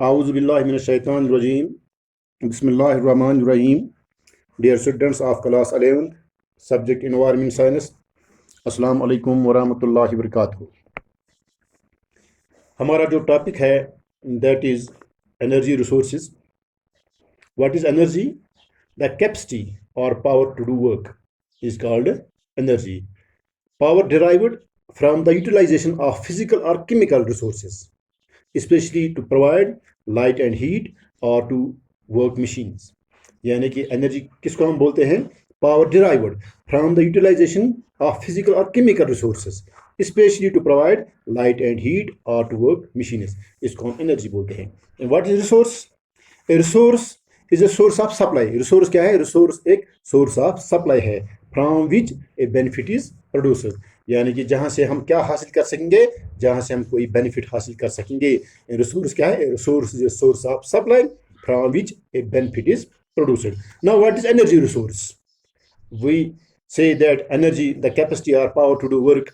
A'udhu billahi minash shaitanir rajim. Bismillahir rahmanir rahim. Dear students of class 11th, subject environment science. Assalamu alaikum wa rahmatullahi wa barakatuh. हमारा जो topic है that is energy resources. What is energy? The capacity or power to do work is called energy. Power derived from the utilization of physical or chemical resources, especially to provide light and heat or to work machines. यानी कि energy किसको हम बोलते हैं? Power derived from the utilization of physical और chemical resources, especially to provide light and heat और to work machines, इसको हम एनर्जी बोलते हैं. What is resource? A resource is a source of supply. Resource क्या है? रिसोर्स एक source of supply है from which a benefit is producer, यानी कि जहां से हम क्या हासिल कर सकेंगे, जहां से हम कोई बेनिफिट हासिल कर सकेंगे. रिसोर्स क्या है? Resource is a source of supply from which a benefit is produced. Now what is energy resource? We say that energy, the capacity or power to do work,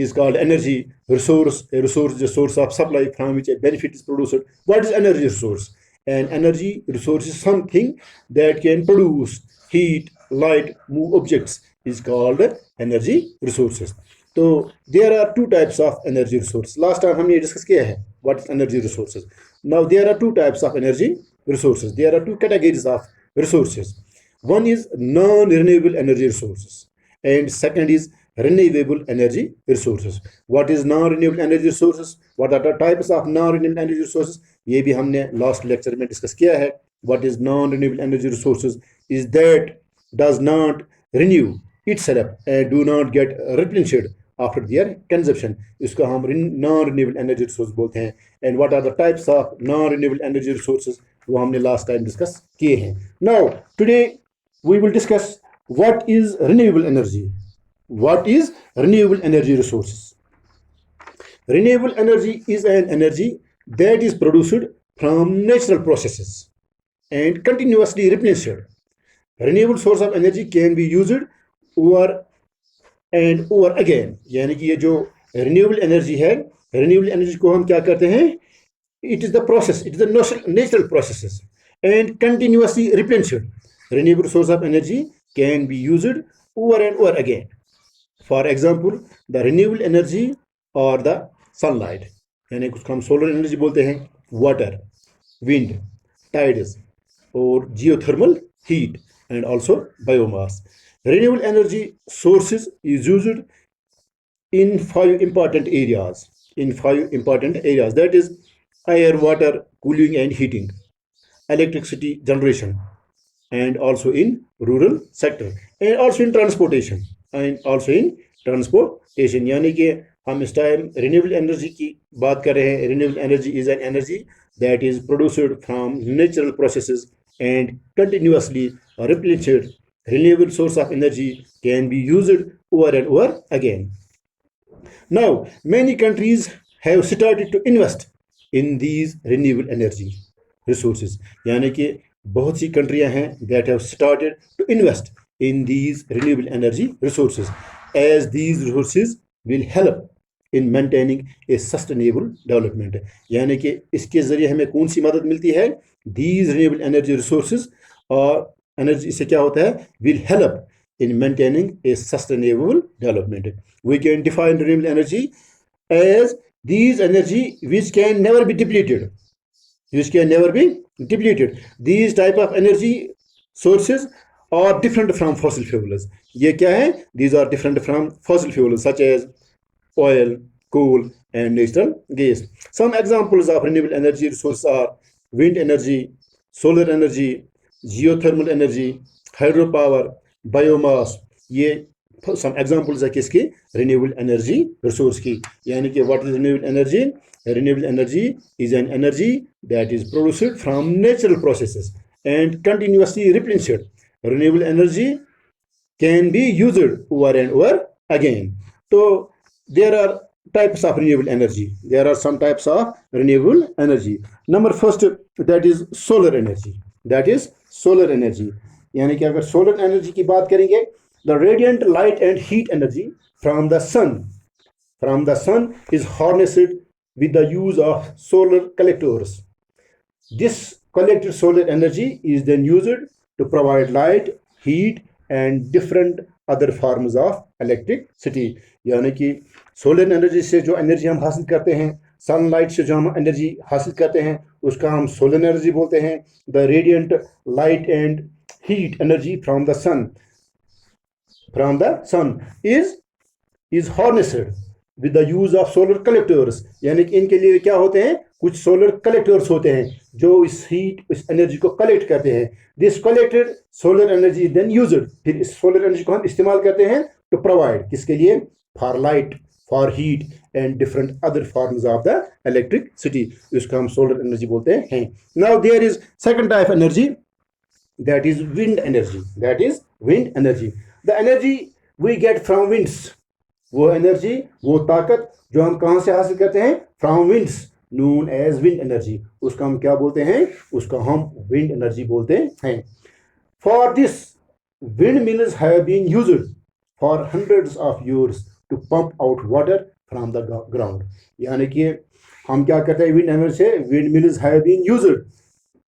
is called energy resource. A resource is a source of supply from which a benefit is produced. What is energy resource? An energy resource is something that can produce heat, light, move objects, is called energy resources. So there are two types of energy resources. Last time हमने discuss किया है what is energy resources. Now there are two types of energy resources. There are two categories of resources. One is non-renewable energy resources and second is renewable energy resources. What is non-renewable energy resources? What are the types of non-renewable energy resources? ये भी हमने last lecture में discuss किया है. What is non-renewable energy resources? Is that does not renew itself and do not get replenished after their consumption. इसको हम non-renewable energy resources बोलते हैं. And what are the types of non-renewable energy resources? वो हमने last time discuss किए हैं. Now today we will discuss what is renewable energy. What is renewable energy resources? Renewable energy is an energy that is produced from natural processes and continuously replenished. Renewable source of energy can be used over and over again. यानी कि ये जो renewable energy है, renewable energy को हम क्या करते हैं? It is the process, it is the natural processes and continuously replenished. Renewable source of energy can be used over and over again. For example, the renewable energy or the sunlight, यानी उसको हम solar energy बोलते हैं, water, wind, tides और geothermal heat and also biomass. Renewable energy sources is used in five important areas. That is air, water, cooling and heating, electricity generation, and also in rural sector and also in transportation यानी कि हम इस time renewable energy की बात कर रहे हैं. Renewable energy is an energy that is produced from natural processes and continuously replenished. Renewable source of energy can be used over and over again. Now many countries have started to invest in these renewable energy resources, यानी कि बहुत सी कंट्रियां हैं that have started to invest in these renewable energy resources, as these resources will help in maintaining a sustainable development. यानी कि इसके जरिए हमें कौन सी मदद मिलती है? These renewable energy resources और एनर्जी, इससे क्या होता है? Will help in maintaining a sustainable development. We can define renewable energy as these energy which can never be depleted. These type of energy sources are different from fossil fuels. ये क्या है? These are different from fossil fuels such as oil, coal and natural gas. Some examples of renewable energy resources are wind energy, solar energy, geothermal energy, hydropower, biomass. ये some examples है किसकी? renewable energy resource की. यानी कि what is renewable energy? Renewable energy is an energy that is produced from natural processes and continuously replenished. Renewable energy can be used over and over again. So there are types of renewable energy. There are some types of renewable energy. Number first, that is solar energy. यानी कि अगर solar energy की बात करेंगे, the radiant light and heat energy from the sun is harnessed with the use of solar collectors. This collected solar energy is then used to provide light, heat and different other forms of electricity. यानी कि solar energy से जो energy हम हासिल करते हैं, sunlight से जो हम एनर्जी हासिल करते हैं, उसका हम सोलर एनर्जी बोलते हैं. The radiant light and heat energy from the sun is harnessed with the use of solar collectors. यानी कि इनके लिए क्या होते हैं, कुछ सोलर कलेक्टर्स होते हैं जो इस हीट इस एनर्जी को कलेक्ट करते हैं. This collected solar energy then used, फिर इस सोलर एनर्जी को हम इस्तेमाल करते हैं टू प्रोवाइड किसके लिए, for light, for heat and different other forms of the electricity. इसको हम सोलर एनर्जी बोलते हैं. Now there is second type energy, that is wind energy. That is wind energy. The energy we get from winds, वो energy, वो ताकत जो हम कहाँ से हासिल करते हैं, from winds, known as wind energy. उसका हम क्या बोलते हैं, उसका हम wind energy बोलते हैं. For this, windmills have been used for hundreds of years to pump out water from the ground. यानी कि हम क्या करते हैं wind energy से, windmills have been used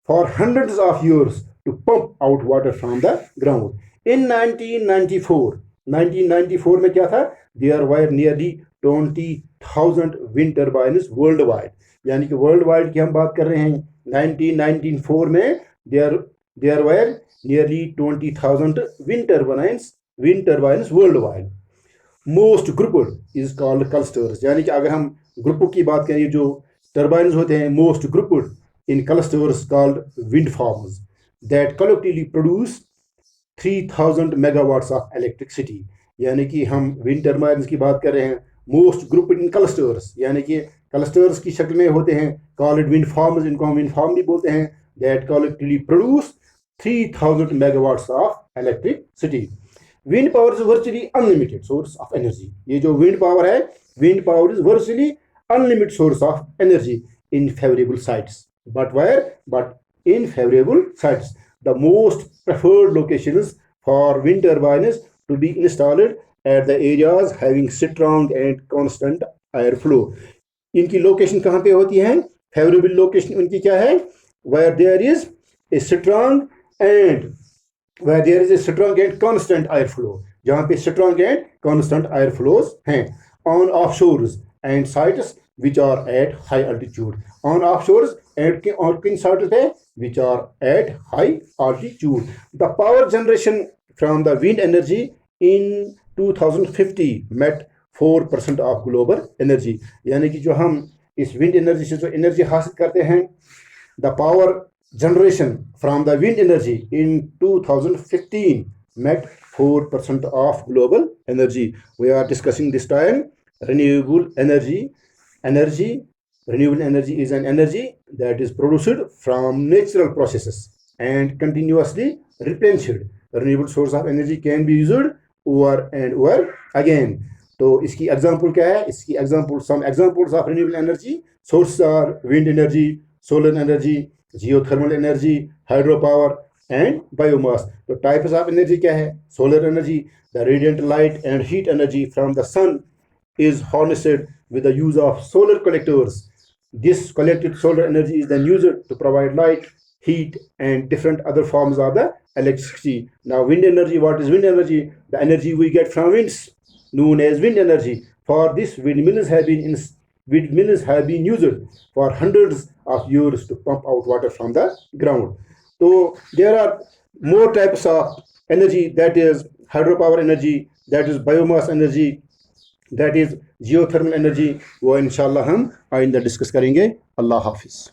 for hundreds of years to pump out water from the ground. In 1994 में क्या था, there were nearly 20,000 wind turbines worldwide. यानी कि worldwide की हम बात कर रहे हैं. 1994 में there were nearly 20,000 wind turbines worldwide. Most grouped is called clusters. यानी कि अगर हम ग्रुपों की बात करें, जो टर्बाइन्स होते हैं, most grouped in clusters called wind farms that collectively produce 3,000 megawatts of electricity. यानी कि हम विंड टर्बाइन्स की बात कर रहे हैं, मोस्ट ग्रुप इन क्लस्टर्स, यानी कि क्लस्टर्स की शक्ल में होते हैं, कॉल्ड विंड फार्म्स, इनको हम विंड फार्म भी बोलते हैं, that collectively produce 3,000 megawatts of electricity. Wind power is virtually unlimited source of energy. ये जो विंड पावर है, wind power is virtually unlimited source of energy in favourable sites. But in favorable sites, the most preferred locations for wind turbines to be installed at the areas having strong and constant air flow. इनकी location कहाँ पे होती है, favourable location उनकी क्या है, where there is a strong and constant air flow, जहाँ पे strong and constant air flows हैं. On offshores and sites which are at high altitude. On offshores और किन साइट्स पे, which are at high altitude. The power generation from the wind energy in 2050 met 4% of global energy. यानी कि जो हम इस wind energy से जो एनर्जी हासिल करते हैं, the power generation from the wind energy in 2015 met 4% of global energy. We are discussing this time renewable energy. Renewable energy is an energy that is produced from natural processes and continuously replenished. Renewable source of energy can be used over and over again. तो इसकी example क्या है, इसकी example, some examples of renewable energy sources are wind energy, solar energy, geothermal energy, hydropower and biomass. तो types of energy क्या है, solar energy, the radiant light and heat energy from the sun is harnessed with the use of solar collectors. This collected solar energy is then used to provide light, heat and different other forms of the electricity. Now wind energy, what is wind energy? The energy we get from winds, known as wind energy. For this, windmills have been used for hundreds of years to pump out water from the ground. So there are more types of energy, that is hydropower energy, that is biomass energy, that is geothermal energy. वो इंशाल्लाह हम आइंदा discuss करेंगे. अल्लाह हाफिज़.